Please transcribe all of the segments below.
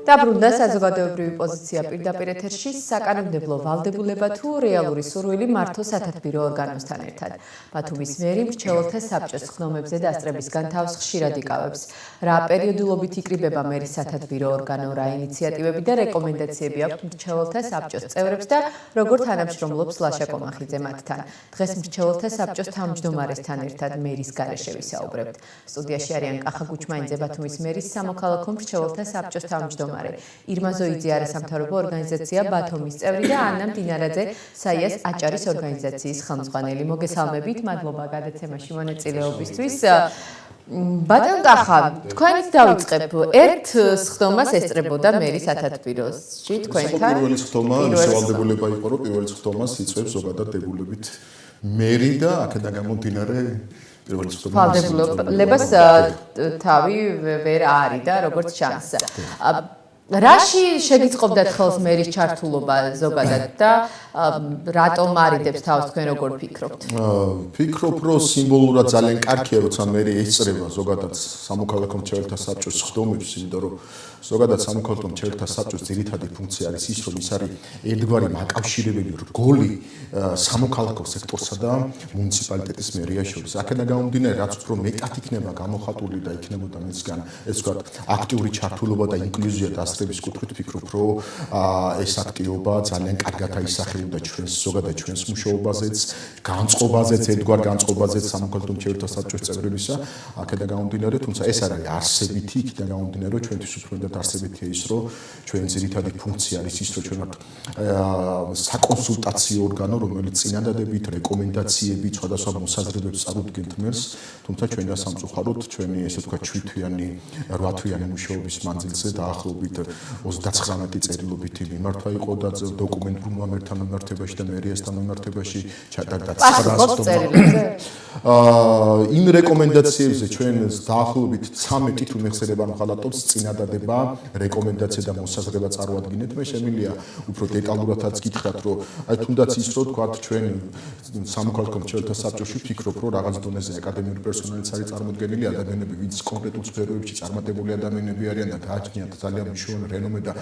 დაბრუნდა საზოგადოებრივი პოზიცია პირდაპირ ეთერში საკანონმდებლო ვალდებულება თუ რეალური სურვილი მართო სათათბირო ორგანოსთან ერთად. ბათუმის მერი მრჩეველთა საბჭოს ხდომებზე დასწრებისგან თავს ხშირად იკავებს. რა პერიოდულობით იკრიბება მერის სათათბირო ორგანო, რა ინიციატივები და რეკომენდაციები აქვს მრჩეველთა საბჭოს წევრებს და როგორ თანამშრომლობს ლაშა კომახიძე მათთან. დღეს მრჩეველთა საბჭოს თავმჯდომარესთან ერთად მერის გარეშე ვისაუბრებთ. სტუდიაში არიან კახა გუჩმანიდze ბათუმის მერის სამოქალაქო მრჩეველთა საბჭოს თავმჯდომარე. ირმაზოიძე არასამთავრობო ორგანიზაცია ბათუმის წევრი და ანა მდინარაძე საიას აჭარის ორგანიზაციის ხელმძღვანელი. მოგესალმებით, მადლობა გადაცემაში მონაწილეობისთვის. ბატონ კახა, თქვენით დავიწყებ. ერთ სხდომას ესწრებოდა მერის სათათბიროში თქვენთან. პირველი სხდომა ვალდებულება იყო, რომ პირველი სხდომას იწვევს ზოგადად დებულებით მერი და აქედან გამომდინარე ვალდებულებას თავი ვერ არის და როგორც ჩანს. რაში შეგიწყობდათ ხელს მერის ჩართულობა ზოგადად და რატომ არიდებს თავს თქვენ როგორ ფიქრობთ? ფიქრობ, რომ სიმბოლურად ძალიან კარგია, როცა მერი ესწრება ზოგადად სამოქალაქო მრჩეველთა საბჭოს ხდომებს, იმიტომ რომ ზოგადად სამოქალაქო მრჩეველთა საბჭოს ძირითადი ფუნქცია არის ის, რომ ის არის ერთგვარი მაკავშირებელი რგოლი სამოქალაქო სექტორსა და მუნიციპალიტეტის მერიას შორის. აქედან გამომდინარე, რაც უფრო მეტად იქნება გამოხატული და იქნებოდა მისგან ეს ვთქვათ აქტიური ჩართულობა და ინკლუზია დასწრების კუთხით ვფიქრობ, რომ ეს აქტივობა ძალიან კარგად აისახებოდა ჩვენს ზოგადად ჩვენს მუშაობაზეც, განწყობაზეც, ერთგვარ განწყობაზეც სამოქალაქო მრჩეველთა საბჭოს წევრებისა. აქედან გამომდინარე, თუმცა ეს არ არის არსებითი, იქიდან გამომდინარე, რომ ჩვენთვის უფრო მეტად არსებითია ის, რომ ჩვენი ძირითადი ფუნქცია არის ის, რომ ჩვენ ვართ საკონსულტაციო ორგანო, რომელიც წინადადებით, რეკომენდაციებით, სხვადასხვა მოსაზრებებს წარუდგენთ მერს, თუმცა ჩვენ და სამწუხაროდ ჩვენი ესე ვთქვათ 8-თვიანი მუშაობის მანძილზე დაახლოებით 39 წერილობითი მიმართვა იყო და დოკუმენტ ბრუნვამერთან მიმართებაში და მერიასთან მიმართებაში ჩატარდა 9 წერილებზე. იმ რეკომენდაციებზე ჩვენ დაახლოებით 13 თუ მეხსიერება მხალატობს წინადადება, რეკომენდაცია და მოსაზრება წარუადგინეთ. მე შემიძლია უფრო დეტალურადაც გითხრათ, რომ აი თუნდაც ის რომ თქვათ ჩვენ სამოქალაქო მრჩეველთა საბჭოში ვფიქრობ, რომ რაღაც დონეზე აკადემიური პერსონალიც არის წარმოდგენილი ადამიანები, ვინც კონკრეტულ სფეროებში წარმატებული ადამიანები არიან და გააჩნიათ ძალიან მნიშვნელოვანი რენომე და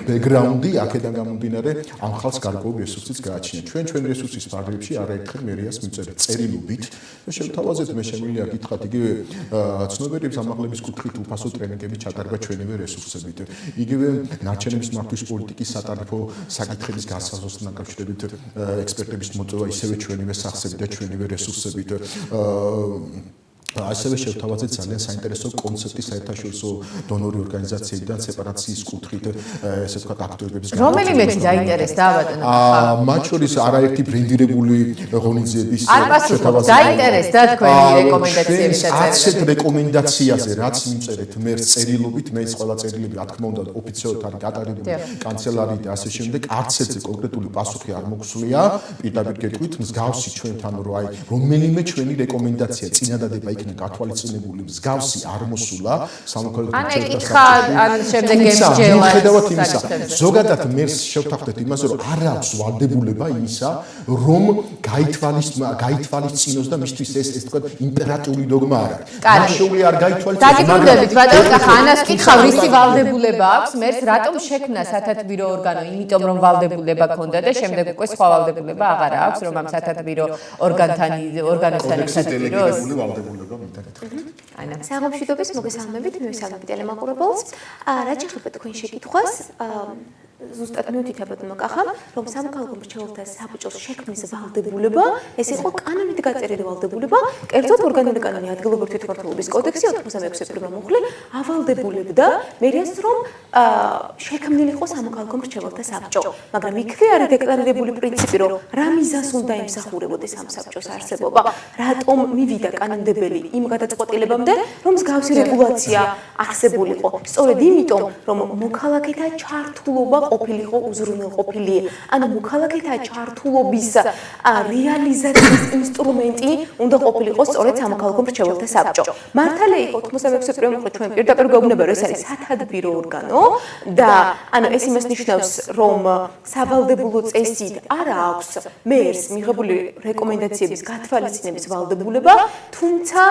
ბექგრაუნდი, აქედან გამომდინარე ამ ხალხს გარკვეულ რესურსიც გააჩნიათ. ჩვენ რესურსის ფარგლებში არაერთხელ მერიას მივწერეთ წერილობით და შევთავაზეთ, მე შემიძლია გითხრათ იგივე ცნობიერების ამაღლების კუთხით უფასო ტრენინგები ჩატარება ჩვენივე რესურსებით. იგივე ნარჩენების მართვის პოლიტიკის სატარიფო საკითხების განსაზღვრასთან დაკავშირებით ექსპერტების მოწვევა ისევე ჩვენივე სახსებით და ჩვენივე რესურსებით. ასევე შევთავაზეთ ძალიან საინტერესო კონცეფტი საერთაშორისო დონორი ორგანიზაციებიდან სეპარაციის კუთხით, ესე ვთქვათ, აქტუალობების რომელიმე დაინტერესდა ბატონო? მათ შორის არაერთი ბრენდირებული ღონისძიების შევთავაზეთ. დაინტერესდა თქვენი რეკომენდაციების ჩაწერა. ასეთ რეკომენდაციაზე, რაც მიმწერეთ მერს წერილობით, მე ეს ყველა წერილები, რა თქმა უნდა, ოფიციალურად არის გატარებული კანცელარიით და ასე შემდეგ, არც ერთზე კონკრეტული პასუხი არ მოგსვლია. პირდაპირ გეტყვით, მსგავსი ჩვენთან რომ აი რომელიმე ჩვენი რეკომენდაცია წინადადება იქნა გათვალისწინებული მსგავსი არ მოსულა სამოქალაქო მრჩეველთა საბჭოში. ზოგადად მერს შევთანხმდეთ იმაზე, რომ არ აქვს ვალდებულება იმისა, რომ გაითვალისწინოს და მისთვის ეს თქვა იმპერატიული დოგმა არ არის. მაშეული არ გაითვალისწინოს. დაგიბრუნდებით ბატონ კახა, ანას კითხავ, რისი ვალდებულება აქვს მერს, რატომ შექმნა სათათბირო ორგანო? იმიტომ რომ ვალდებულება ჰქონდა და შემდეგ უკვე სხვა ვალდებულება აღარა აქვს, რომ ამ სათათბირო ორგანოსთან ერთად სამომშვიდობის მოგესალმებით, მივესალმებით ტელემაყურებელს. რაც ეხება თქვენ შეკითხვას, ზუსტად მივთითებთ კახა, რომ სამოქალაქო მრჩეველთა საბჭოს შექმნის ვალდებულება, ეს იყო კანონით გაწერილი ვალდებულება, კერძოდ ორგანული კანონი ადგილობრივი თვითმმართველობის კოდექსი 96 პრიმა მუხლი ავალდებულებდა მერიას, რომ შექმნილი იყო სამოქალაქო მრჩეველთა საბჭო, მაგრამ იქვე არის დეკლარირებული პრინციპი, რომ რა მიზანს უნდა იმსახურებოდეს ამ საბჭოს არსებობა, რატომ მივიდა კანონმდებელი იმ გადაწყვეტილებამდე, რომ მსგავსი რეგულაცია არსებულიყო. სწორედ იმიტომ, რომ მოქალაქეთა ჩართულობა ყოფილიყო უზრუნველყოფილი. ანუ მოქალაქეთა ჩართულობის რეალიზაციის ინსტრუმენტი უნდა ყოფილიყო სწორედ სამოქალაქო მრჩეველთა საბჭო. მართალია იყო 86 პრემიუმი ჩვენ პირდაპირ გვეუბნება რომ ეს არის სათათბირო ორგანო და ანუ ეს იმას ნიშნავს რომ სავალდებულო წესით არ აქვს მერს მიღებული რეკომენდაციების გათვალისწინების ვალდებულება, თუმცა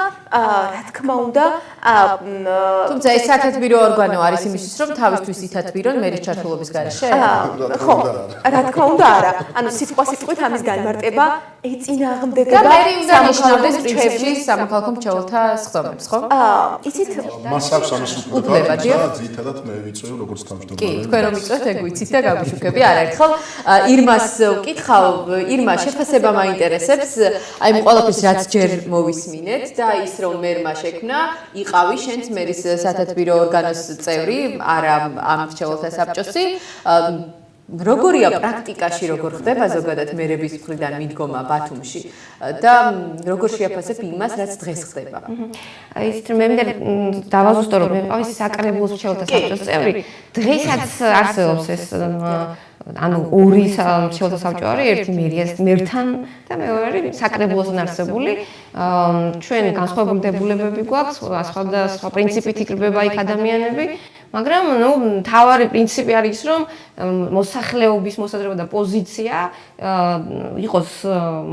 რა თქმა უნდა თუმცა ეს სათათბირო ორგანო არის იმისთვის რომ თავისთვის ითათბირონ მერის ჩართულობის გარეშე? ხო, რა თქმა უნდა არა. ანუ სიტყვასიტყვით ამის განმარტება ეწინააღმდეგება მერი უნდა ნიშნავდეს პრინციპში სამოქალაქო მრჩეველთა სხდომებს, ხო? იცით მას აქვს ამის უფლება, დიახ. ძირითადად მე ვიწევ როგორც თავმჯდომარე. კი, თქვენ რომ იწვევთ, ეგ ვიცით და გავიშუქები არაერთხელ. ირმას ვკითხავ, ირმა, შეფასება მაინტერესებს, აი ყველაფერს რაც ჯერ მოვისმინეთ და ის რომ მერმა შექმნა, იყავი შენც მერის სათათბირო ორგანოს წევრი, არა ამ მრჩეველთა საბჭოსი. როგორია პრაქტიკაში, როგორ ხდება ზოგადად მერების მხრიდან მიდგომა ბათუმში და როგორ შეაფასებ იმას, რაც დღეს ხდება? ისეთ მე მინდა დავაზუსტო რომ მე ყავი საკრებულოს მრჩეველთა საბჭოს წევრი. დღესაც არსებობს ეს ანუ ორი მრჩეველთა საბჭო არის, ერთი მერთან და მეორე საკრებულოსთან არსებული. ჩვენ განსხვავებული დებულებები გვაქვს, სხვა პრინციპით იკრიბება იქ ადამიანები, მაგრამ ნუ მთავარი პრინციპი არის ის, რომ მოსახლეობის მოსაზრება და პოზიცია იყოს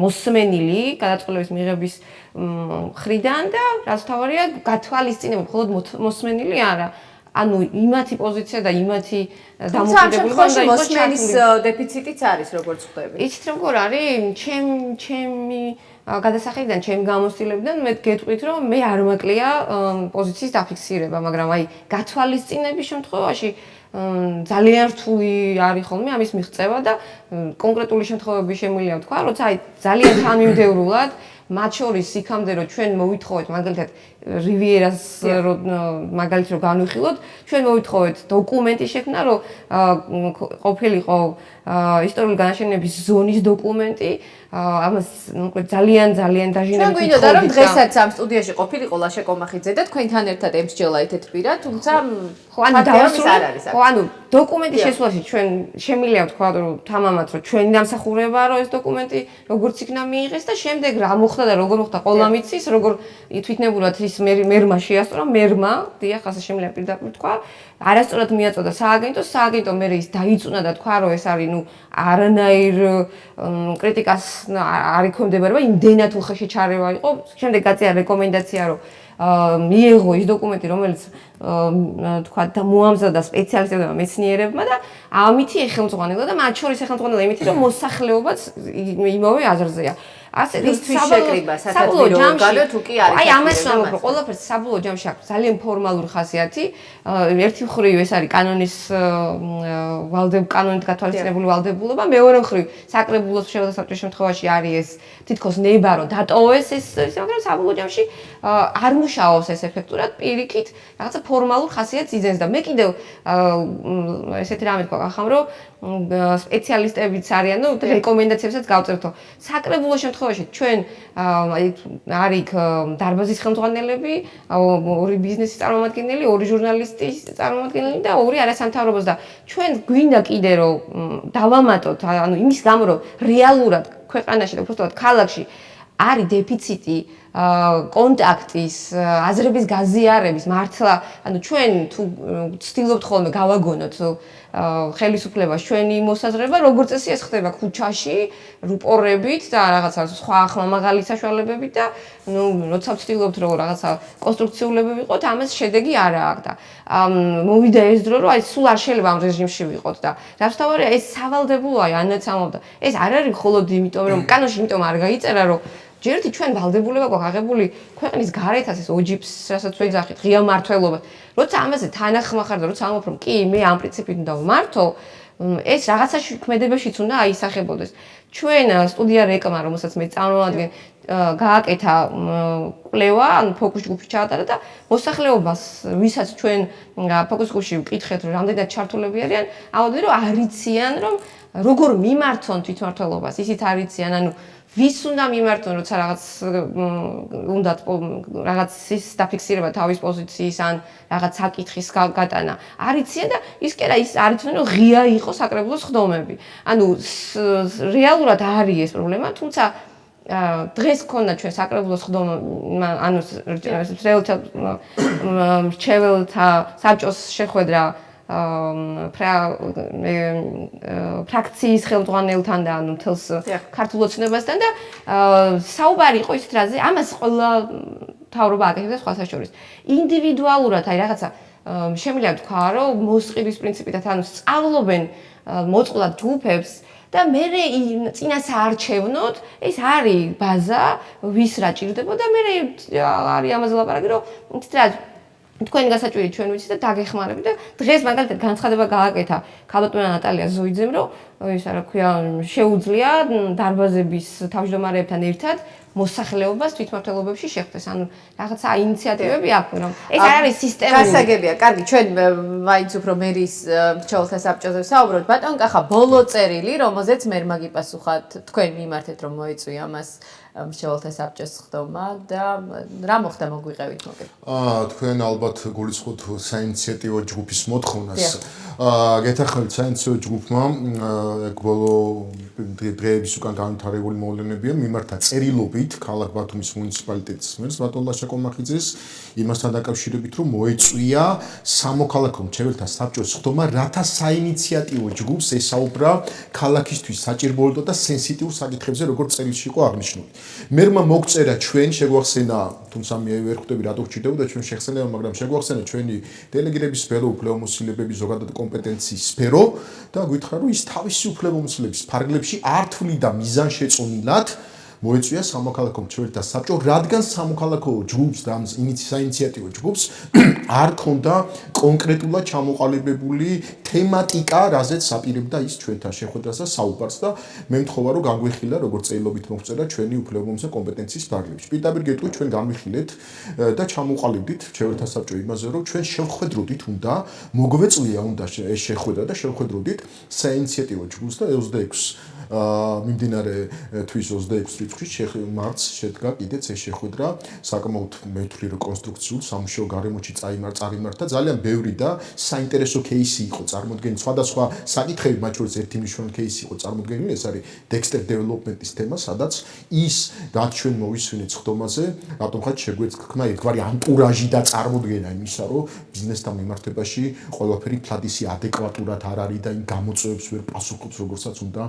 მოსმენილი გადაწყვეტილების მიღების მხრიდან და რაც თავარია გათვალისწინებული, მხოლოდ მოსმენილი არა. ანუ იმათი პოზიცია და იმათი დამოკიდებულება უნდა იყოს მოსმენის დეფიციტიც არის, როგორც ხვდები. იცით როგორ არის? ჩემი გადასახედიდან, ჩემი გამოცდილებიდან მე გეტყვით, რომ მე არ მაკლია პოზიციის დაფიქსირება, მაგრამ აი გათვალისწინების შემთხვევაში ძალიან რთული არის ხოლმე ამის მიღწევა და კონკრეტული შემთხვევები შემიძლია ვთქვა, როცა აი ძალიან თანმიმდევრულად მათ შორის იქამდე რომ ჩვენ მოვითხოვეთ მაგალითად რივიერას მაგალითად რომ განვიხილოთ, ჩვენ მოვითხოვეთ დოკუმენტი შექმნა, რომ ყოფილიყო ისტორიული განაშენების ზონის დოკუმენტი, ამას ძალიან დაჟინებით ჩვენ გვინდოდა რომ დღესაც ამ სტუდიაში ყოფილიყო ლაშა კომახიძე და თქვენთან ერთად ემსჯელა ეთეთბირა, თუმცა ხო ანუ დავასრულე. ხო ანუ დოკუმენტის შესვლაში ჩვენ შემიძლია ვთქვა რომ თამამად რომ ჩვენი დამსახურებაა რომ ეს დოკუმენტი როგორც იქნა მიიღეს და შემდეგ რა მოხდა და როგორ მოხდა ყველა მიცის, როგორ თვითნებურად ის მერმა შეასწორა, მერმა, დიახ, ასე შემიძლია პირდაპირ ვთქვა. არასწორად მიაწოდა სააგენტოს, სააგენტო მე ის დაიწუნა და თქვა რომ ეს არის ნუ არანაირ კრიტიკას არ იქონდებარება, იმდენად უხეში ჩარევა იყო. შემდეგ გაწია რეკომენდაცია რომ მიიღო ის დოკუმენტი, რომელიც თქვა და მოამზადა სპეციალისტებმა მეცნიერებმა და ამითი ეხელმძღვანელა და მათ შორის ეხელმძღვანელა იმითი რომ მოსახლეობაც იმავე აზრზეა. რისთვის შეკრიბა სათათბირო ორგანო თუ კი არის? აი ამას ვამბობ, ყველაფერს საბოლოო ჯამში აქვს ძალიან ფორმალური ხასიათი. ერთი მხრივ ეს არის კანონით გათვალისწინებული ვალდებულება, მეორე მხრივ საკრებულოს მრჩეველთა საბჭოს შემთხვევაში არის ეს თითქოს ნება რომ დატოვეს ეს, მაგრამ საბოლოო ჯამში არ მუშაობს ეს ეფექტურად, პირიქით რაღაცა ფორმალურ ხასიათს იძენს და მე კიდევ ესეთი რამე თქვა კახამ რომ სპეციალისტებიც არიან, ნუ რეკომენდაციებსაც გავწერთო. საკრებულოს შემთხვევაში ჩვენ არის დარბაზის ხელმძღვანელები, ორი ბიზნესის წარმომადგენელი, ორი ჟურნალისტის წარმომადგენელი და ორი არასამთავრობოს და ჩვენ გვინდა კიდე რომ დავამატოთ, ანუ იმის გამო რომ რეალურად ქვეყანაში და უბრალოდ ქალაქში არის დეფიციტი კონტაქტის, აზრების გაზიარების, მართლა, ანუ ჩვენ თუ ვცდილობთ ხოლმე გავაგონოთ ხელისუფლებას ჩვენი მოსაზრება, როგორც წესი ეს ხდება ქუჩაში, რუპორებით და რაღაცა სხვა ახლა-მაღალი საშუალებებით და ნუ როცა ვცდილობთ რომ რაღაცა კონსტრუქციულები ვიყოთ, ამას შედეგი არ აქვს და მოვიდა ეს დრო, რომ აი სულ არ შეიძლება ამ რეჟიმში ვიყოთ და რასთავარია ეს სავალდებულოა ანაცამობდა. ეს არ არის მხოლოდ იმიტომ რომ კანონში იმიტომ არ გაიწერა რომ ჯერტი ჩვენ ვალდებულება გვაქვს აღებული ქვეყნის გარეთას ეს ოჯიბს, რასაც ვეძახით, ღია მართლობა. როცა ამაზე თანახმახარ და როცა ამბობ რომ კი მე ამ პრინციპით უნდა ვმართო, ეს რაღაცაში ქმედებაშიც უნდა აისახებოდეს. ჩვენ სტუდია რეკმა, რომელსაც მე წარმოვადგენ, გააკეთა კვლევა, ანუ ფოკუს ჯგუფი ჩაატარა და მოსახლეობას, ვისაც ჩვენ ფოკუს ჯგუფში ვკითხეთ, რომ რამდენად ჩართულები არიან, ამბობდნენ რომ არიციან, რომ როგორ მიმართონ თვითმმართველობას, ისიც არიციან, ანუ ვის უნდა მიმართონ, როცა რაღაცის დაფიქსირება თავის პოზიციის ან რაღაც საკითხის გატანა. არიციან და ის კი არა ის არიციან, რომ ღია იყო საკრებულოს ხდომები. ანუ რეალურად არის ეს პრობლემა, თუმცა დღეს ქონდა ჩვენ საკრებულოს ხდომა, ანუ მრჩეველთა საბჭოს შეხვედრა ფრაქციის ხელმძღვანელთან და ანუ მთელს ქართულ ოცნებასთან და საუბარი იყო ისეთ რაზე, ამას ყველა მთავრობა აკეთებდა სხვათა შორის. ინდივიდუალურად აი რაღაცა შემიძლია თქვა, რომ მოსყიდის პრინციპით ანუ სწავლობენ მოწყვლად ჯგუფებს და მე წინას არჩევნოთ, ეს არის ბაზა, ვის რა ჭირდება და მე არის ამაზე ლაპარაკი, რომ თქვენი გასაჭირი ჩვენ ვიცით და დაგეხმარებით და დღეს მაგალითად განცხადება გააკეთა ქ.ბათუმის ნატალია ზოიძემ, რომ ის რა ქვია, შეუძლია დარბაზების თავმჯდომარეებთან ერთად მოსახლეობას თვითმმართველობებში შეხვდეს. ანუ რაღაცა ინიციატივები აქვს, რომ ეს არ არის სისტემური. გასაგებია, კარგი, ჩვენ მაინც უფრო მერის მრჩეველთა საბჭოზე ვსაუბრობთ. ბატონ კახა, ბოლო წერილი, რომელზეც მერ მაგიპასუხათ, თქვენ მიმართეთ, რომ მოეწვია მას მრჩეველთა საბჭოს ხდომა და რა მოხდა მოგვიყევით მოკეთ. თქვენ ალბათ გულისხმობთ საინიციატივო ჯგუფის მოთხოვნას. გეთახმებით საინიციატივო ჯგუფმა ბოლო დღეების უკან განვითარებული მოვლენებია მიმართა წერილობით ქალაქ ბათუმის მუნიციპალიტეტის მერს ბატონ ლაშაკომახიძეს იმასთან დაკავშირებით, რომ მოეწვია სამოქალაქო მრჩეველთა საბჭოს ხდომა, რათა საინიციატივო ჯგუფს ესაუბრა ქალაქისთვის საჭიროებულ და სენსიტიურ საკითხებზე, როგორც წერილში იყო აღნიშნული. მერმა მოგწერა ჩვენ შეგვახსენა, თუმცა მე ვერ ხვდები რატო გჭირდებოდა ჩვენ შეხსენება, მაგრამ შეგვახსენა ჩვენი დელეგირების სფერო, უფლებამოსილების ზოგადად კომპეტენციის სფერო და გითხრა, რომ ის თავისი უფლებამოსილების ფარგლებში არ თვლიდა მიზანშეწონილად მოეწვია სამოქალაქო მრჩეველთა საბჭო, რადგან სამოქალაქო ჯგუფს და საინიციატივო ჯგუფს არ ქონდა კონკრეტულად ჩამოყალიბებული თემატიკა, რაზეც აპირებდა ის ჩვენთან შეხვედრას და საუბარს და მე მთხოვა, რომ განგვიხილა, როგორც წერილობით მოგწერა ჩვენი უფლებამოსილების კომპეტენციის ფარგლებში. პირდაპირ გეტყვით, ჩვენ განვიხილეთ და ჩამოყალიბდით მრჩეველთა საბჭო იმაზე, რომ ჩვენ შევხვედროდით უნდა მოგვეწვია უნდა ეს შეხვედრა და შევხვედროდით საინიციატივო ჯგუფს და 26 მიმდინარე თვის 26 რიცხვში მარტს შედგა კიდეც ეს შეხვედრა საკმაოდ მე ვთვლი რომ კონსტრუქციულ სამუშაო გარემოში წარიმართა ძალიან ბევრი და საინტერესო кейსი იყო წარმოდგენილი სხვადასხვა საკითხები მათ შორის ერთი მნიშვნელოვანი кейსი იყო წარმოდგენილი ეს არის Dexter development-ის თემა სადაც ის რაც ჩვენ მოვისვენეთ ხდომაზე რატომღაც შეგვეცქნა ერთგვარი ანტურაჟი და წარმოდგენა იმისა რომ ბიზნესთან მიმართებაში ყველაფერი ფლადისი ადეკვატურად არ არის და იმ გამოწვევებს ვერ პასუხობს როგორცაც უნდა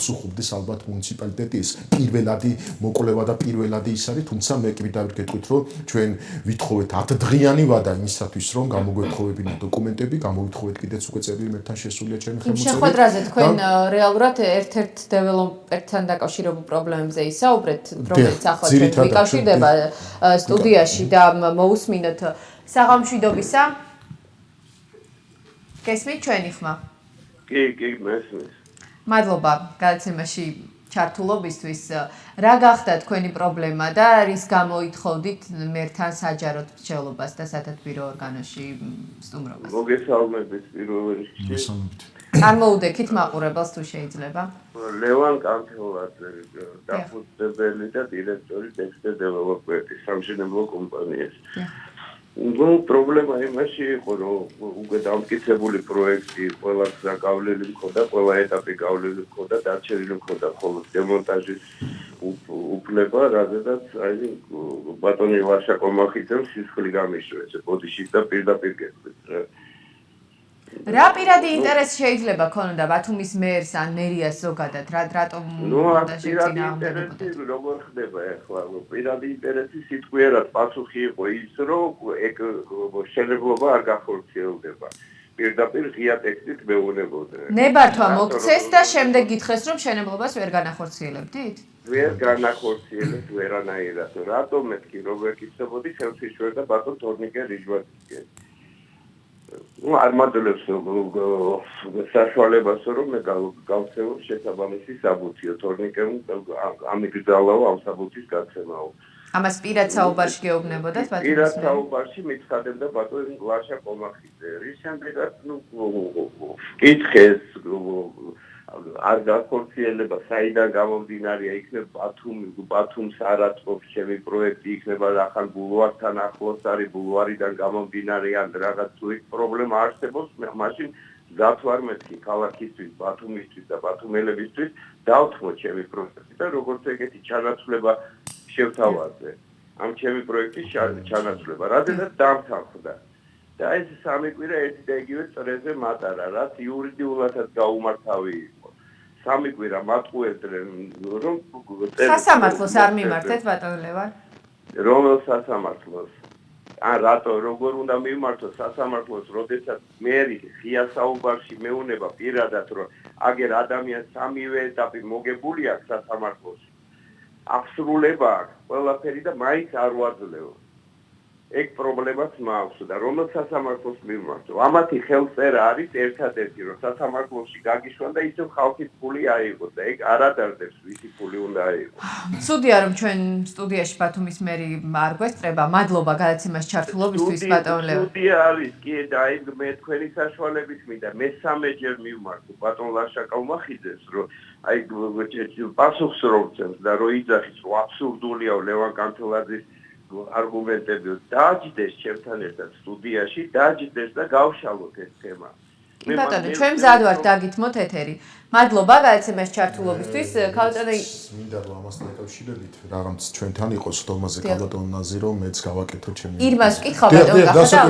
პასუხობდეს ალბათ მუნიციპალიტეტის პირველადი მოკვლევა და პირველადი ის არის, თუმცა მე კი დავით გეტყვით, რომ ჩვენ ვითხოვეთ 10 დღიანი ვადა იმისათვის, რომ გამოგვეთხოვებინა დოკუმენტები, გამოვითხოვეთ კიდეც უკვე წერილი მერთან შესულია ჩემი ხელმოწერით. შეხვედრაზე თქვენ რეალურად ერთ-ერთ დეველოპერთან დაკავშირებულ პრობლემებზე ისაუბრეთ, რომელიც ახლა ჩვენ ვიკავშირდება სტუდიაში და მოусმინოთ საღამშვიდობისა. გესმით ჩვენი ხმა? კი, მესმის. მადლობა გადაცემაში ჩართულობისთვის. რა გახდა თქვენი პრობლემა და რის გამო ითხოვდით მერთან საჯაროდ მრჩევლობას და სათათბირო ორგანოში სტუმრობას? მოგესალმებით პირველ რიგში. წარმოუდექით მაყურებელს თუ შეიძლება. ლევან კანთელაძე, დაფუძნებელი და დირექტორი Dexter development-ის სამშენებლო კომპანიაში. პრობლემა იმაში იყო, რომ უკვე დამტკიცებული პროექტი ყველა გავლილი მქონდა, ყველა ეტაპი გავლილი მქონდა, დარჩენილი მქონდა მხოლოდ დემონტაჟის უფლება, რადგანაც აი ბატონი ლაშაკომახიძემ სისხლი გამიშვა ეს ბოდიში და პირდაპირ გეტყვით. რა პირადი ინტერესი შეიძლება ქონოდა ბათუმის მერს ან მერიას ზოგადად? რატომ უნდა შეწინააღმდეგებოდეთ? როგორ ხდება ახლა? პირადი ინტერესი სიტყვიერად პასუხი იყო ის, რომ შენებლობა არ გახორციელდება. პირდაპირ ღია ტექსტით მეუბნებოდნენ. ნებართვა მოგცეს და შემდეგ გითხრეს, რომ შენებლობას ვერ განახორციელებდით? ვერ განახორციელებთ ვერანაირად. რატომ მეთქი როგორ გიქცებოდი ხელშეშوار და ბატონ თორნიკე რიჟვაძე. არ მადლობს საშუალებას რომ მე გავცევო შესაბამისი საბუთიო თორნიკემ ამიგზავნო ამ საბუთის გაცემაო. ამას პირად საუბარში გეუბნებოდათ ბატონს? პირად საუბარში მიცხადებდა ბატონი ლაშაკომახიძე. რის შემდეგაც კითხეს არ გაქორწინება საიდან გამომდინარეა იქნება ბათუმს არაწყობს ჩემი პროექტი იქნება ახალ ბულვართან ახლოს არის ბულვარიდან გამომდინარე ან რაღაც თუ იქ პრობლემა არსებობს მაშინ გათვარმეთქი ქალაქისთვის ბათუმისთვის და ბათუმელებისთვის დავთმო ჩემი პროექტი და როგორც ეგეთი ჩანაცვლება შევთავაზე ამ ჩემი პროექტის ჩანაცვლება რადგან დამთავრდა და ეს სამი კვირა ერთი და იგივე წრეზე მატარა რაც იურიდიულადაც გაუმართავი იყო სამი კვირა მატყუებდნენ რომ სასამართლოს არ მიმართეთ ბატონ ლევან რომელ სასამართლოს ან რატო როგორ უნდა მიმართოს სასამართლოს როდესაც მერი ღია საუბარში მეუნება პირადად რომ აგერ ადამიანს სამივე ეტაპი მოგებული აქვს სასამართლოში აღსრულება აქვს ყველაფერი და მაინც არ ვაძლევ ეგ პრობლემაც მაქვს და რომელ სასამართლოს მიმართო ამათი ხელწერა არის ერთადერთი რომ სასამართლოში გაგიშვან და ისევ ხალხის ფული აიღოს და ეგ არ ადარდებს ვისი ფული უნდა აიღოს ცუდია რომ ჩვენ სტუდიაში ბათუმის მერი არ გვესწრება მადლობა გადაცემას ჩართულობისთვის ბატონ ლევან სტუდია არის კი და აი მე თქვენი საშუალებით მინდა მესამეჯერ მივმართო ბატონ ლაშაკალ-მახიძეს რომ აი პასუხს რომ წევს და რომ იძახის რომ აბსურდულია ლევან კანთელაძის არგუმენტები დააჯდეს ჩემთან ერთად სტუდიაში დააჯდეს და გავშალოთ ეს თემა. ბატონო, ჩვენ მზად ვართ დაგითმოთ ეთერი. მადლობა გადაცემას ჩართულობისთვის. ქალბატონი მინდა რომ ამასთან დაკავშირებით რაღაც ჩვენთან იყოს თომაზე ქალბატონ ნაზირო მეც გავაკეთო ჩემი. ირმას ვკითხავ ბატონ კახა.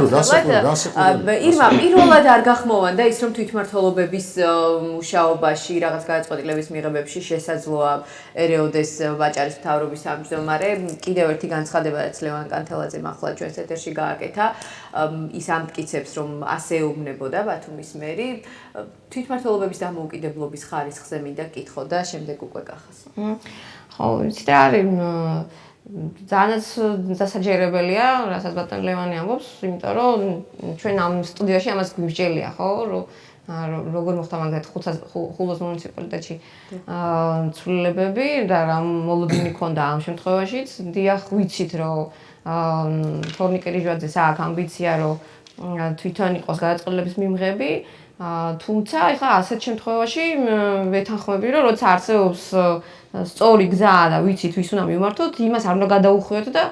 ირმა პირველად არ გახმოვანდა ის რომ თვითმმართველობების მუშაობაში რაღაც გადაწყვეტილების მიღებებში შესაძლოა ერეოდეს ვაჭარის მთავრობის თავმჯდომარე. კიდევ ერთი განცხადებაც ლევან კანთელაძემ ახლა ჩვენს ეთერში გააკეთა. ის ამტკიცებს რომ ასე ეუბნებოდა ბათუმის მერი თვითმმართველობების დამოუკიდებლობის ხარისხზე მინდა გკითხო და შემდეგ უკვე კახას. ხო, იცით რა არის ძალიანაც დასაჯერებელია, რასაც ბატონ ლევანი ამბობს, იმიტომ რომ ჩვენ ამ სტუდიაში ამას გვიმსჯელია, ხო, რომ როგორ მოხდა მაგათ ხულოს მუნიციპალიტეტში ცვლილებები და რა მოლოდინი ქონდა ამ შემთხვევაშიც. დიახ, ვიცით რომ თორნიკე რიჟვაძეს აქვს ამბიცია რომ თვითონ იყოს გადაწყვეტილების მიმღები თუმცა ეხლა ასეთ შემთხვევაში ვეთანხმები რომ როცა არსებობს სწორი გზა და ვიცით ვის უნდა მიმართოთ იმას არ უნდა გადაუხვიოთ და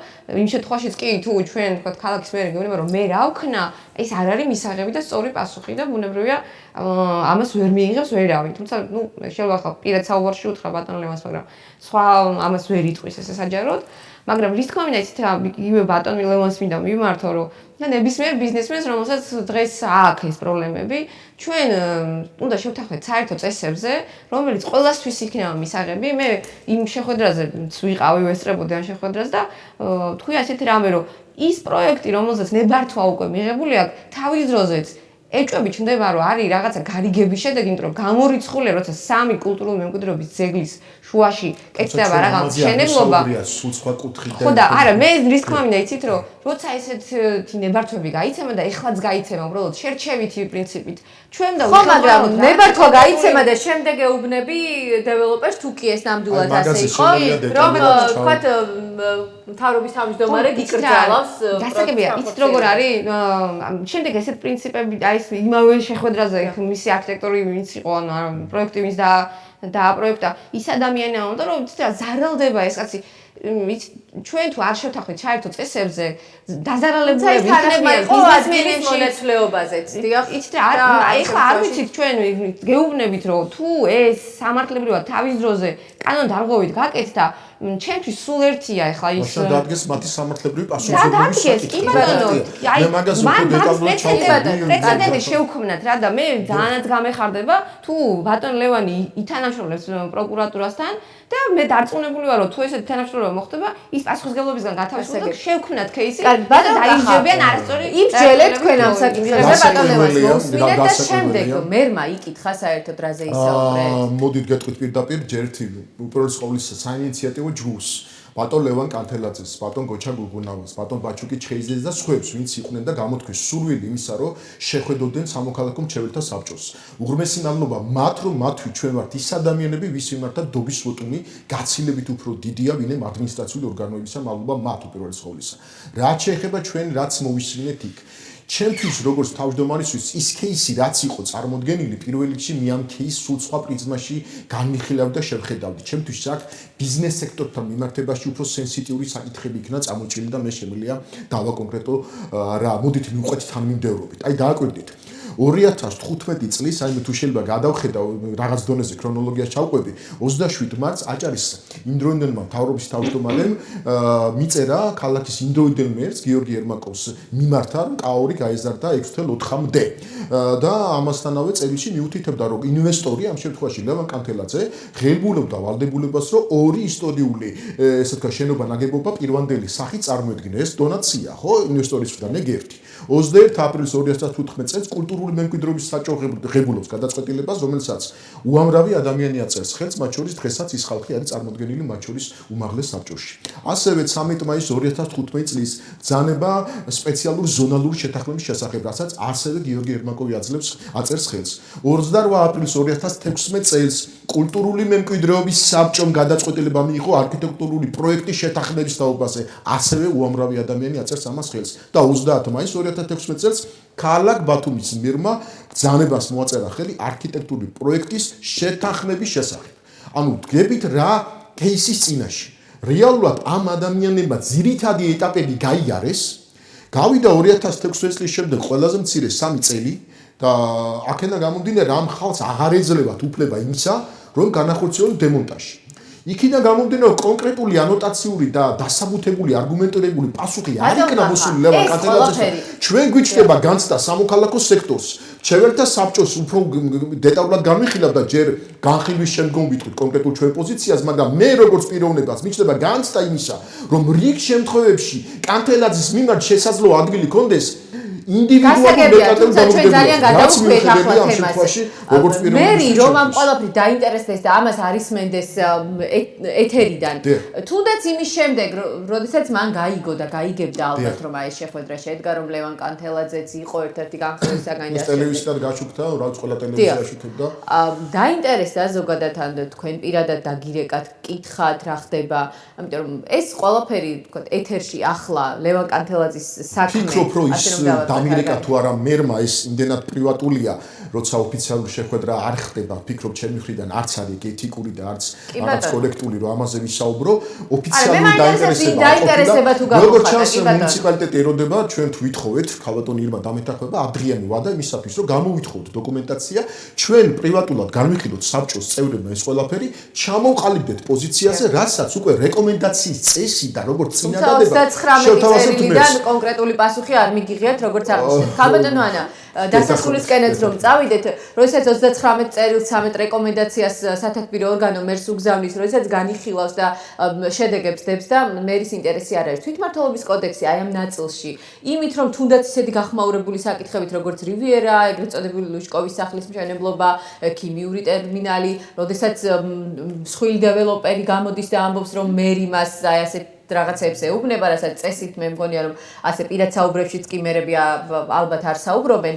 იმ შემთხვევაშიც კი თუ ჩვენ თქვა ქალაქის მერე გეუბნება რომ მე რა ვქნა ეს არ არის მისაღები და სწორი პასუხი და ბუნებრივია ამას ვერ მიიღებს ვერავინ თუმცა ნუ შეიძლება ახლა პირად საუბარში უთხრა ბატონ ლევანს მაგრამ სხვა ამას ვერ იტყვის ესე საჯაროდ მაგრამ რის თქმა უნდა ისეთ იგივე ბატონ ლევანს მინდა მიმართო რომ და ნებისმიერ ბიზნესმენს რომელსაც დღეს აქვს ეს პრობლემები ჩვენ უნდა შევთანხმდეთ საერთო წესებზე რომელიც ყველასთვის იქნება მისაღები მე იმ შეხვედრაზე ვიყავი ვესწრებოდი ამ შეხვედრას და თქვი ასეთი რამე რომ ის პროექტი რომელზეც ნებართვა უკვე მიღებული აქვს თავის დროზეც ეჭვები ჩნდება რომ არის რაღაცა გარიგების შედეგი იმიტომ რომ გამორიცხულია როცა სამი კულტურული მემკვიდრეობის ძეგლის შუაში კეთდება რაღაც მშენებლობა ხო და არა მე რის თქმა უნდა იცით რომ როცა ესეთი ნებართვები გაიცემა და ეხლაც გაიცემა უბრალოდ შერჩევითი პრინციპით ჩვენ და ხო მაგრამ ნებართვა გაიცემა და შემდეგ ეუბნები დეველოპერს თუ კი ეს ნამდვილად ასე იყო რომ თქვათ მთავრობის თავმჯდომარე გიკრძალავს გასაგებია იცით როგორ არის შემდეგ ესეთ პრინციპები აი ეს იმავე შეხვედრაზე მისი არქიტექტორი ვინც იყო ანუ პროექტი ვინც დააპროექტა ის ადამიანია უნდა რომ იცით რა ზარალდება ეს კაცი ჩვენ თუ არ შევთანხმდით საერთო წესებზე დაზარალებულები იქნებიან ბიზნესმენების მონაცვლეობაზეც დიახ იცით რა ეხლა არ ვიცით ჩვენ გეუბნებით რომ თუ ეს სამართლებრივად თავის დროზე კანონდარღვევით გაკეთდა ჩემთვის სულ ერთია ეხლა ის დადგეს მათი სამართლებრივი პასუხისმგებლობის კი ბატონო აი პრეცედენტი შევქმნათ რა და მე ძალიანაც გამეხარდება თუ ბატონ ლევანი ითანამშრომლებს პროკურატურასთან და მე დარწმუნებული ვარ რომ თუ ესეთი თანამშრომლობა მოხდება ის პასუხისმგებლობისგან გათავისუფლდა და შევქმნათ кейსი და დაიჯებიან არასწორი იბჯელეთ თქვენ ამ საკითხებზე ბატონ ლევანს მოსმინეთ და შემდეგ მერმა იკითხა საერთოდ რაზე ისაუბრეთ მოდით გეტყვით პირდაპირ ჯერ ერთი უპირველეს ყოვლისა საინიციატივო ჯგუფს ბატონ ლევან კანთელაძეს, ბატონ გოჩა გუგუნავას, ბატონ ბაჩუკი ჩხეიძეს და სხვებს, ვინც იყვნენ და გამოთქვეს სურვილი იმისა, რომ შეხვედროდნენ სამოქალაქო მრჩეველთა საბჭოს. უღრმესი მადლობა მათ, რომ მათვე ჩვენ ვართ ის ადამიანები, ვის მიმართა დობის ვოტუმი გაცილებით უფრო დიდია, ვინემ ადმინისტრაციული ორგანოებისა, მადლობა მათ უპირველეს ყოვლისა. რაც შეეხება ჩვენ რაც მოვისმინეთ იქ ჩემთვის როგორც თავმჯდომარისთვის ის кейსი რაც იყო წარმოდგენილი პირველ რიგში მე ამ кейსს სულ სხვა პრიზმაში განვიხილავდი და შევხედავდი. ჩემთვის აქ ბიზნეს სექტორთან მიმართებაში უფრო სენსიტიური საკითხები იქნა წამოჭრილი და მე შემიძლია დავაკონკრეტო რა მოდით მივყვეთ თანმიმდევრობით. აი დააკვირდით 2015 წლის, აი თუ შეიძლება გადავხედავ რაღაც დონეზე ქრონოლოგიაში ჩავყვები, 27 მარტს აჭარის იმდროინდელმა მთავრობის თავმჯდომარემ მიწერა ქალაქის იმდროინდელ მერს გიორგი ერმაკოვს მიმართა, რომ კაორი გაეზარდა 6.4-მდე. და ამასთანავე წერილში მიუთითებდა, რომ ინვესტორი ამ შემთხვევაში ლევან კანთელაძე ღებულობდა ვალდებულებას, რომ ორი ისტორიული ესე თქვა შენობა ნაგებობა პირვანდელი სახით წარმოედგინა. ეს დონაცია, ხო, ინვესტორის მხრიდან ეგ ერთი. 21 აპრილის 2015 წელს კულტურული მემკვიდრეობის საჭო ღებულობს გადაწყვეტილებას, რომელსაც უამრავი ადამიანი აწერს ხელს, მათ შორის დღესაც ის ხალხი არის წარმოდგენილი მათ შორის უმაღლეს საბჭოში. ასევე 13 მაისის 2015 წლის ბრძანება სპეციალურ ზონალური შეთანხმების შესახებ, რასაც ასევე გიორგი ერმაკოვი აწერს ხელს. 28 აპრილის 2016 წელს კულტურული მემკვიდრეობის საბჭომ გადაწყვეტილება მიიღო არქიტექტურული პროექტის შეთანხმების თაობაზე, ასევე უამრავი ადამიანი აწერს ამას ხელს და 30 მაისს 2016 წელს ქ.ბათუმის მიერმა ბრძანებას მოაწერა ხელი არქიტექტურული პროექტის შეთანხმების შესახებ. ანუ დგებით რა кейსის წინაშე. რეალურად ამ ადამიანებმა ძირითადი ეტაპები გაიარეს, გავიდა 2016 წლის შემდეგ ყველაზე მცირე 3 წელი და აქედან გამომდინარე ამ ხალხს აღარ ეძლევათ უფლება იმისა, რომ განახორციელოს დემონტაჟი. იქიდან გამომდინარე კონკრეტული ანოტაციური და დასაბუთებული არგუმენტირებული პასუხი არ იქნა მოსული ლევან კანთელაძესთან. ჩვენ გვიჩნდება განცდა სამოქალაქო სექტორს, მრჩეველთა საბჭოს უფრო დეტალურად განვიხილავ და ჯერ განხილვის შემდგომ ვიტყვით კონკრეტულ ჩვენ პოზიციას, მაგრამ მე როგორც პიროვნებას მიჩნდება განცდა იმისა, რომ რიგ შემთხვევებში კანთელაძის მიმართ შესაძლოა ადგილი კონდეს ინდივიდუალური მეტადები ჩვენ ძალიან გადავუხვიეთ ახლა თემას. როგორც მერი რომ ამ ყველაფრით დაინტერესდეს და ამას არისმენდეს ეთერიდან. თუნდაც იმის შემდეგ, როდესაც მან გაიგო და გაიგებდა ალბათ რომ აი შეხვედრა შედგა რომ ლევან კანთელაძეც იყო ერთ-ერთი განხილვის საგანი და ტელევიზიიდან გაჩუქდა, რაც ყველა ტელევიზიაში შეთქდა. დაინტერესდა ზოგადად ან თქვენ პირადად დაგირეკათ, კითხათ რა ხდება, ამიტომ რომ ეს ყველაფერი თქვა ეთერში ახლა ლევან კანთელაძის საქმე ფიქრობ რომ ის დამირეკა თუ არა მერმა ეს იმდენად პრივატულია, როცა ოფიციალური შეხვედრა არ ხდება, ფიქრობ ჩემი მხრიდან არც არის ეთიკური და არც კორექტული რომ ამაზე ვისაუბრო, ოფიციალური დაინტერესება თუ გაგვხატა. როგორც ჩანს მუნიციპალიტეტი ეროდება, ჩვენ თუ ვითხოვეთ, ქ.ბათუმ ირმა დამეთანხმება ამდღიანი ვადა იმისათვის, რომ გამოვითხოვოთ დოკუმენტაცია, ჩვენ პრივატულად განვიხილოთ საბჭოს წევრებმა ეს ყველაფერი, ჩამოვყალიბდეთ პოზიციაზე, რასაც უკვე რეკომენდაციის წესი და როგორც წინადადება 29 წელიდან კონკრეტული პასუხი არ მიგიღიათ, როგორც აღნიშნეთ. ქ.ბატონო ანა, დასასრულისკენაც რომ წავიდეთ, როდესაც 29 წერილს 13 რეკომენდაციას სათათბირო ორგანო მერს უგზავნის, როდესაც განიხილავს და შედეგებს დებს და მერის ინტერესი არ არის. თვითმმართველობის კოდექსი აი ამ ნაწილში, იმით რომ თუნდაც ისეთი გახმაურებული საკითხებით, როგორც რივიერა, ეგრეთ წოდებული ლუშკოვის სახლის მშენებლობა, ქიმიური ტერმინალი, როდესაც მსხვილი დეველოპერი გამოდის და ამბობს, რომ მერი მას აი ასე რაღაცებს ეუბნება, რასაც წესით მე მგონია რომ ასე პირად საუბრებშიც კი მერები ალბათ არ საუბრობენ.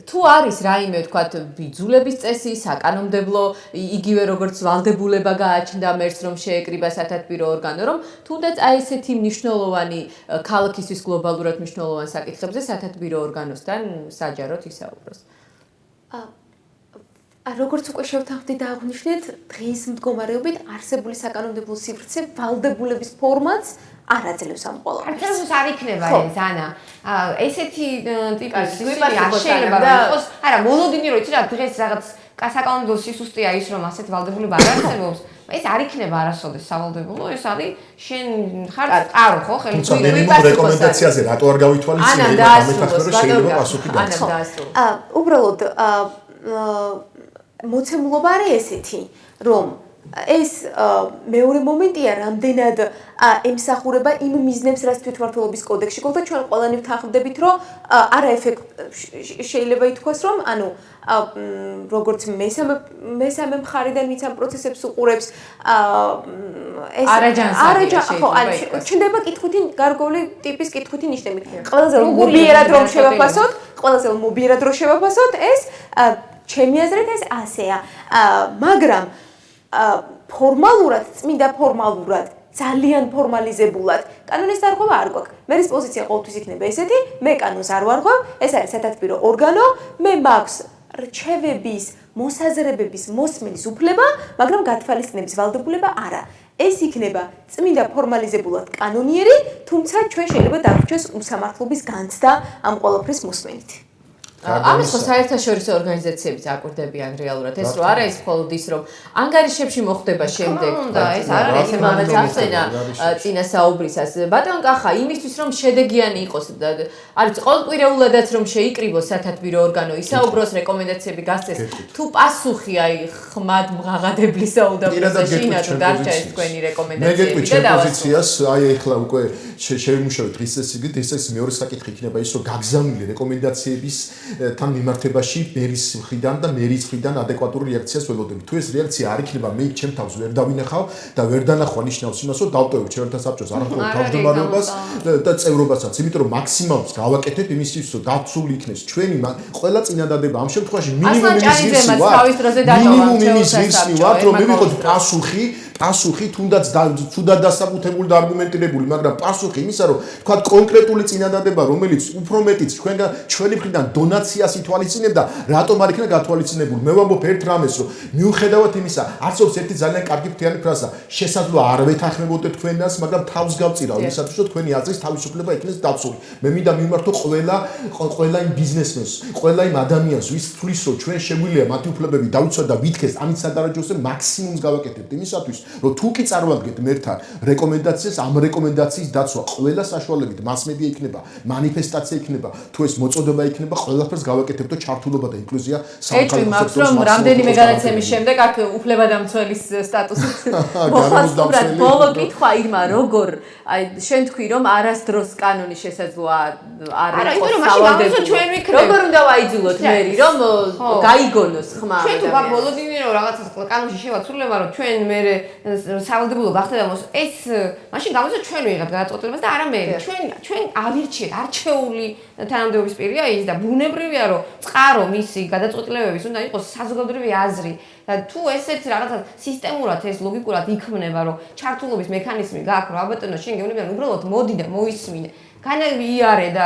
თუ არის რაიმე ვთქვათ ბიძულების წესი, საკანონმდებლო, იგივე როგორც ვალდებულება გააჩნდა მერს რომ შეეკრიბა სათათბირო ორგანო, რომ თუნდაც აი ესეთი მნიშვნელოვანი ქალაქისთვის გლობალურად მნიშვნელოვან საკითხებზე სათათბირო ორგანოსთან საჯაროდ ისაუბროს. როგორც უკვე შევთანხმდით და აღნიშნეთ, დღის მდგომარეობით არსებული საკანონმდებლო სივრცე ვალდებულების ფორმატს არ აძლევს ამ ყველაფერს. არც არ იქნება ეს ანა. ესეთი ტიპის არ შეიძლება იყოს. არა, მოლოდინი რო იცი რა დღეს რაღაც საკანონმდებლო სისუსტეა ის რომ ასეთ ვალდებულება არ არსებობს. ეს არ იქნება არასოდეს სავალდებულო, ეს არის შენ ხარ წყარო, ხო, ხელმძღვანელი რეკომენდაციაზე რატო არ გავითვალისწინებ და გამეთახმე რომ შეიძლება პასუხი გასცეს. უბრალოდ მოცემულობა არის ესეთი, რომ ეს მეორე მომენტია, რამდენად ემსახურება იმ მიზნებს, რაც თვითმმართველობის კოდექსში გვაქვს და ჩვენ ყველანი ვთანხმდებით, რომ შეიძლება ითქვას, რომ ანუ როგორც მესამე მხარიდან ვინც ამ პროცესებს უყურებს, ეს ჩნდება კითხვითი გარკვეული ტიპის კითხვითი ნიშნები. ყველაზე მობიერად რომ შევაფასოთ, ეს ჩემი აზრით ეს ასეა, მაგრამ ფორმალურად, წმინდა ფორმალურად ძალიან ფორმალიზებულად. კანონის დარღვევა არ გვაქვს. მერის პოზიცია ყოველთვის იქნება ესეთი, მე კანონს არ ვარღვევ, ეს არის სათათბირო ორგანო, მე მაქვს რჩევების, მოსაზრებების მოსმენის უფლება, მაგრამ გათვალისწინების ვალდებულება არა. ეს იქნება წმინდა ფორმალიზებულად კანონიერი, თუმცა ჩვენ შეიძლება დაგვირჩიოს უსამართლობის განცდა ამ ყველაფრის მოსმენით. ამის ხო საერთაშორისო ორგანიზაციებიც აკვირდებიან რეალურად ეს რო არა ის მხოლოდ ის რომ ანგარიშებში მოხდება შემდეგ და ეს არ არის მამაც ახსენა წინა საუბრისას ბატონ კახა იმისთვის რომ შედეგიანი იყოს არის ყოველკვირეულადაც რომ შეიკრიბოს სათათბირო ორგანო ისაუბროს რეკომენდაციები გასცეს თუ პასუხი აი ხმად მღაღადებლის საუდაბნოზე შინად დარჩა ეს თქვენი რეკომენდაციები და პოზიციას აი ეხლა უკვე შევიმუშავეთ დღის წესრიგით ეს მეორე საკითხი იქნება ის რომ გაგზავნილი რეკომენდაციების თან მიმართებაში მერის მხრიდან და მერის მხრიდან ადეკვატური რეაქციას ველოდებით. თუ ეს რეაქცია არ იქნება, მე ჩემ თავს ვერ დავინახავ და ვერ დანახვა ნიშნავს იმას, რომ დავტოვებ ჩემთა საბჭოს არამხოლოდ თავმჯდომარეობას და წევრობასაც, იმიტომ რომ მაქსიმალს გავაკეთებ იმისთვის, რომ დაცული იქნეს ჩვენი ყველა წინადადება. ამ შემთხვევაში მინიმუმ იმის ვირსი ვართ, რომ მივიღოთ პასუხი თუნდაც თუნდაც დასაბუთებული და არგუმენტირებული, მაგრამ პასუხი იმისა, რომ თქვა კონკრეტული წინადადება, რომელიც უფრო მეტიც ჩვენი მხრიდან დონაციას ითვალისწინებდა, რატომ არ იქნა გათვალისწინებული? მე ვამბობ ერთ რამეს, რომ მიუხედავად იმისა, არსებობს ერთი ძალიან კარგი ფრთიანი ფრაზა, შესაძლოა არ ვეთანხმებოდეთ თქვენას, მაგრამ თავს გავწირავ იმისათვის, რომ თქვენი აზრის თავისუფლება იქნეს დაცული. მე მინდა მიმართო ყველა იმ ბიზნესმენს, ყველა იმ ადამიანს, ვის თulis რომ ჩვენ შეგვიძლია მათი უფლებები დავიცვათ და ვითქეს ამით სადარაჯოზე მაქსიმუმს გავაკეთებთ იმისათვის, რომ თუ კი წარმოადგენთ მერთან რეკომენდაციას, ამ რეკომენდაციის დაცვა ყველა საშუალებით, მასმედია იქნება, მანიფესტაცია იქნება, თუ ეს მოწოდება იქნება, ყველაფერს გავაკეთებთ და ჩართულობა და ინკლუზია სამოქალაქო სექტორის რომ რამდენიმე გადაცემის შემდეგ აქ უფლებადამცველის სტატუსით მოხსნათ. ბოლო კითხვა ირმა, როგორ აი შენ თქვი რომ არასდროს კანონის შესაძლოა არ იყოს სავალდებულო. როგორ უნდა ვაიძულოთ მერი რომ გაიგონოს ხმა. ჩვენ თუ ბოლოდინერო რაღაცას კანონში შევაცვლება რომ ჩვენ მერე სავალდებულო გახდება ეს მაშინ გამოდის ჩვენ ვიღებთ გადაწყვეტილებას და არა მე. ჩვენ ავირჩიეთ არჩეული თანამდებობის პირია ის და ბუნებრივია რომ წყარო მისი გადაწყვეტილებების უნდა იყოს საზოგადოებრივი აზრი და თუ ესეც რაღაცა სისტემურად ეს ლოგიკურად იქმნება რომ ჩართულობის მექანიზმი გაქვს რა ბატონო შენ გეუბნები უბრალოდ მოდი და მოისმინე განაიარე და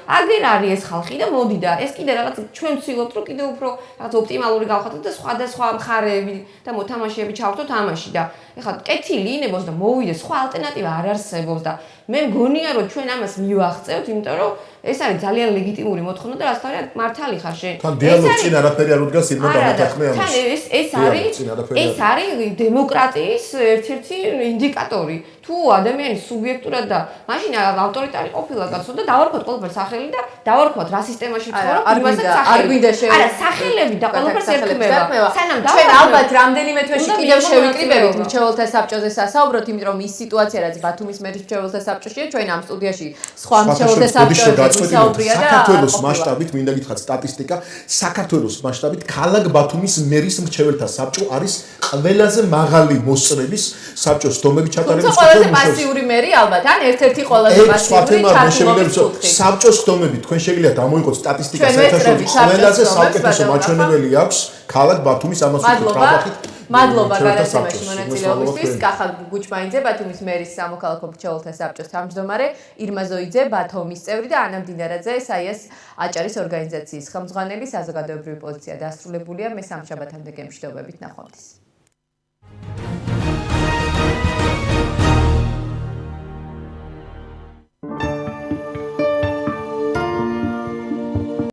აგერ არის ეს ხალხი და მოდი და ეს კიდე რაღაც ჩვენ ვცდილობთ რომ კიდე უფრო რაღაც ოპტიმალური გავხადოთ და სხვადასხვა მხარეები და მოთამაშეები ჩავერთოთ ამაში და ეხლა კეთილი ინებოს და მოვიდეს სხვა ალტერნატივა არ არსებობს და მე მგონია რომ ჩვენ ამას მივახცევთ იმიტომ რომ ეს არის ძალიან ლეგიტიმური მოთხოვნა და რასთან მართალი ხარ შენ. თან დიალოგ წინ არაფერი არ უდგას ირმა დამეთანხმე ამას. თან ეს არის დემოკრატიის ერთ-ერთი ინდიკატორი. თუ ადამიანი სუბიექტურად და მაშინ ავტორიტარი ყოფილა კაცო და დავარქვათ ყველაფერს სახელი და დავარქვათ რა სისტემაში ვცხოვრობ იმასაც სახელი. არ გვინდა არა სახელები და ყველაფერს ერთმევა. სანამ ჩვენ ალბათ რამდენიმე თვეში კიდევ შევიკრიბებით მრჩეველთა საბჭოზე სასაუბროთ, იმიტომ რომ ის სიტუაცია რაც ბათუმის მერის მრჩეველთა საბჭოშია, ჩვენ ამ სტუდიაში სხვა მრჩეველთა საბჭოზე საქართველოს მასშტაბით მინდა გითხრათ სტატისტიკა საქართველოს მასშტაბით ქალაქ ბათუმის მერის მრჩეველთა საბჭო არის ყველაზე მაღალი მოსწრების საბჭოს დომები ჩატარების ყველაზე პასიური მერი ალბათ ან ერთ-ერთი ყველაზე პასიური ჩართულობის კუთხე საბჭოს დომები თქვენ შეგიძლიათ ამოიღოთ სტატისტიკა საერთაშორისო ყველაზე საუკეთესო მაჩვენებელი აქვს ქალაქ ბათუმის ამას ვკითხავთ. მადლობა გადაცემაში მონაწილეობისთვის. კახა გუჩმანიდze, ბათუმის მერის სამოქალაქო მრჩეველთა საბჭოს თავმჯდომარე, ირმა ზოიძე, ბათუმის წევრი და ანა მდინარაძე, საიას აჭარის ორგანიზაციის ხელმძღვანელი. საზოგადოებრივი პოზიცია დასრულებულია. მე სამშაბათამდე გემშვიდობებით, ნახვამდის.